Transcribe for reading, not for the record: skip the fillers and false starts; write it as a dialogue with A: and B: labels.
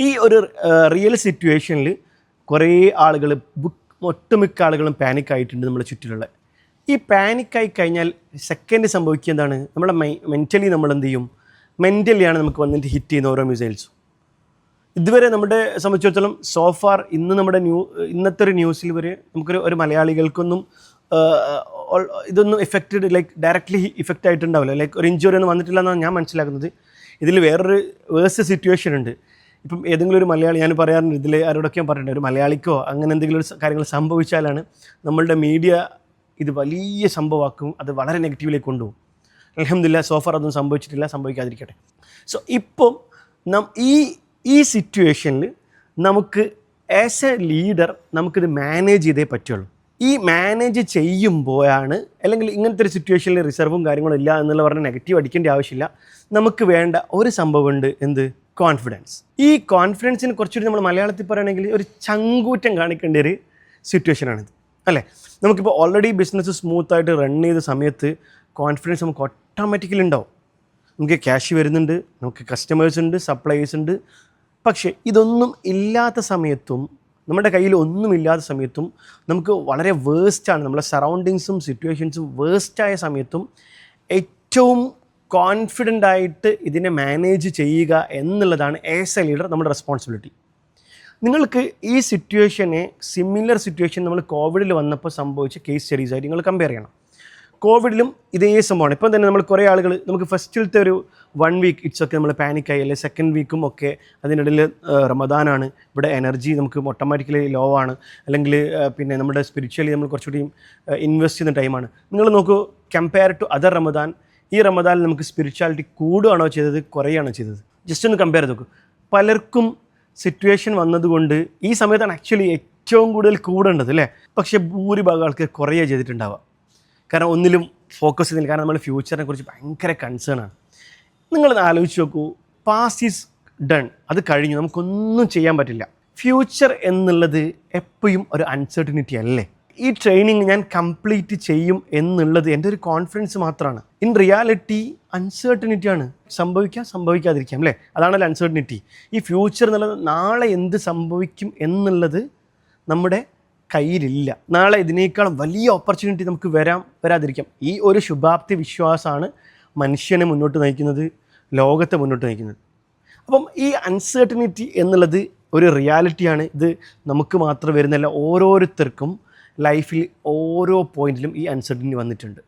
A: ഈ ഒരു റിയൽ സിറ്റുവേഷനിൽ കുറേ ആളുകൾ ഒട്ടുമിക്ക ആളുകളും പാനിക്കായിട്ടുണ്ട് നമ്മുടെ ചുറ്റിലുള്ള. ഈ പാനിക്കായി കഴിഞ്ഞാൽ സെക്കൻഡ് സംഭവിക്കുക എന്താണ്, നമ്മുടെ മെൻ്റലി നമ്മൾ എന്ത് ചെയ്യും, മെൻ്റലിയാണ് നമുക്ക് വന്നിട്ട് ഹിറ്റ് ചെയ്യുന്ന ഓരോ മിസൈൽസും. ഇതുവരെ നമ്മുടെ സംബന്ധിച്ചിടത്തോളം സോഫാർ ഇന്നത്തെ ഒരു ന്യൂസിൽ വരെ നമുക്കൊരു മലയാളികൾക്കൊന്നും ഇതൊന്നും എഫക്റ്റഡ് ഡയറക്റ്റ്ലി ഇഫക്റ്റ് ആയിട്ടുണ്ടാവില്ല, ഒരു ഇഞ്ചുറി ഒന്നും വന്നിട്ടില്ല എന്നാണ് ഞാൻ മനസ്സിലാക്കുന്നത്. ഇതിൽ വേറൊരു വേഴ്സ് സിറ്റുവേഷൻ ഉണ്ട്. ഇപ്പം ഏതെങ്കിലും ഒരു മലയാളി, ഞാൻ പറയാറുണ്ട് ഇതിൽ ആരോടൊക്കെ പറഞ്ഞിട്ടുണ്ട്, ഒരു മലയാളിക്കോ അങ്ങനെ എന്തെങ്കിലും കാര്യങ്ങൾ സംഭവിച്ചാലാണ് നമ്മളുടെ മീഡിയ ഇത് വലിയ സംഭവമാക്കും, അത് വളരെ നെഗറ്റീവിലേക്ക് കൊണ്ടുപോകും. അൽഹംദുലില്ലാ സോഫാർ അതൊന്നും സംഭവിച്ചിട്ടില്ല, സംഭവിക്കാതിരിക്കട്ടെ. സോ ഇപ്പം ഈ സിറ്റുവേഷനിൽ നമുക്ക് ആസ് എ ലീഡർ നമുക്കിത് മാനേജ് ചെയ്തേ പറ്റുള്ളൂ. ഈ മാനേജ് ചെയ്യുമ്പോഴാണ്, അല്ലെങ്കിൽ ഇങ്ങനത്തെ ഒരു സിറ്റുവേഷനിൽ റിസർവും കാര്യങ്ങളും ഇല്ല എന്നുള്ള പറഞ്ഞാൽ നെഗറ്റീവ് അടിക്കേണ്ട ആവശ്യമില്ല. നമുക്ക് വേണ്ട ഒരു സംഭവമുണ്ട്, എന്ത്, കോൺഫിഡൻസ്. ഈ കോൺഫിഡൻസിന് കുറച്ചുകൂടി നമ്മൾ മലയാളത്തിൽ പറയുകയാണെങ്കിൽ ഒരു ചങ്കൂറ്റം കാണിക്കേണ്ട ഒരു സിറ്റുവേഷനാണിത്, അല്ലേ? നമുക്കിപ്പോൾ ഓൾറെഡി ബിസിനസ് സ്മൂത്തായിട്ട് റൺ ചെയ്ത സമയത്ത് കോൺഫിഡൻസ് നമുക്ക് ഓട്ടോമാറ്റിക്കലി ഉണ്ടാവും. നമുക്ക് ക്യാഷ് വരുന്നുണ്ട്, നമുക്ക് കസ്റ്റമേഴ്സ് ഉണ്ട്, സപ്ലൈസ് ഉണ്ട്. പക്ഷേ ഇതൊന്നും ഇല്ലാത്ത സമയത്തും, നമ്മുടെ കയ്യിൽ ഒന്നുമില്ലാത്ത സമയത്തും, നമുക്ക് വളരെ വേസ്റ്റാണ്, നമ്മുടെ സറൗണ്ടിങ്സും സിറ്റുവേഷൻസും വേസ്റ്റായ സമയത്തും ഏറ്റവും കോൺഫിഡൻ്റ് ആയിട്ട് ഇതിനെ മാനേജ് ചെയ്യുക എന്നുള്ളതാണ് ആസ് എ ലീഡർ നമ്മുടെ റെസ്പോൺസിബിലിറ്റി. നിങ്ങൾക്ക് ഈ സിറ്റുവേഷനെ, സിമിലർ സിറ്റുവേഷൻ നമ്മൾ കോവിഡിൽ വന്നപ്പോൾ സംഭവിച്ച കേസ് സ്റ്റഡീസ് ആയിട്ട് നിങ്ങൾ കമ്പയർ ചെയ്യണം. കോവിഡിലും ഇതേ സംഭവമാണ്. ഇപ്പം തന്നെ നമ്മൾ കുറേ ആളുകൾ, നമുക്ക് ഫസ്റ്റിലത്തെ ഒരു 1 വീക്ക് ഇറ്റ്സ് ഒക്കെ നമ്മൾ പാനിക്കായി, അല്ലെങ്കിൽ സെക്കൻഡ് വീക്കും ഒക്കെ അതിനിടയിൽ റമദാനാണ്, ഇവിടെ എനർജി നമുക്ക് ഓട്ടോമാറ്റിക്കലി ലോ ആണ്, അല്ലെങ്കിൽ പിന്നെ നമ്മുടെ സ്പിരിച്വലി നമ്മൾ കുറച്ചുകൂടി ഇൻവെസ്റ്റ് ചെയ്യുന്ന ടൈമാണ്. നിങ്ങൾ നോക്കൂ, കമ്പയർ ടു അതർ റമദാൻ, ഈ റമദാനിൽ നമുക്ക് സ്പിരിച്വാലിറ്റി കൂടുകയാണോ ചെയ്തത്, കുറയുകയാണോ ചെയ്തത്? ജസ്റ്റ് ഒന്ന് കമ്പയർ ചെയ്ത് നോക്കൂ. പലർക്കും സിറ്റുവേഷൻ വന്നതുകൊണ്ട് ഈ സമയത്താണ് ആക്ച്വലി ഏറ്റവും കൂടുതൽ കൂടേണ്ടത്, അല്ലേ? പക്ഷേ ഭൂരിഭാഗം ആൾക്കാർ കുറയുക ചെയ്തിട്ടുണ്ടാവുക. കാരണം ഒന്നിലും ഫോക്കസ് ചെയ്യുന്നില്ല, കാരണം നമ്മൾ ഫ്യൂച്ചറിനെ കുറിച്ച് ഭയങ്കര കൺസേൺ ആണ്. നിങ്ങളത് ആലോചിച്ച് നോക്കൂ, പാസ്റ്റ് ഈസ് ഡൺ, അത് കഴിഞ്ഞു, നമുക്കൊന്നും ചെയ്യാൻ പറ്റില്ല. ഫ്യൂച്ചർ എന്നുള്ളത് എപ്പോഴും ഒരു അൺസർട്ടനിറ്റി അല്ലേ? ഈ ട്രെയിനിങ് ഞാൻ കംപ്ലീറ്റ് ചെയ്യും എന്നുള്ളത് എൻ്റെ ഒരു കോൺഫിഡൻസ് മാത്രമാണ്. ഇൻ റിയാലിറ്റി അൺസർട്ടനിറ്റിയാണ്, സംഭവിക്കാം സംഭവിക്കാതിരിക്കാം, അല്ലേ? അതാണല്ലോ അൺസർട്ടനിറ്റി. ഈ ഫ്യൂച്ചർ എന്നുള്ളത് നാളെ എന്ത് സംഭവിക്കും എന്നുള്ളത് നമ്മുടെ കയ്യിലില്ല. നാളെ ഇതിനേക്കാളും വലിയ ഓപ്പർച്യൂണിറ്റി നമുക്ക് വരാതിരിക്കാം. ഈ ഒരു ശുഭാപ്തി വിശ്വാസമാണ് മനുഷ്യനെ മുന്നോട്ട് നയിക്കുന്നത്, ലോകത്തെ മുന്നോട്ട് നയിക്കുന്നത്. അപ്പം ഈ അൺസർട്ടനിറ്റി എന്നുള്ളത് ഒരു റിയാലിറ്റിയാണ്. ഇത് നമുക്ക് മാത്രം വരുന്നല്ല, ഓരോരുത്തർക്കും ലൈഫിൽ ഓരോ പോയിന്റിലും ഈ അൺസർട്ടനിറ്റി വന്നിട്ടുണ്ട്.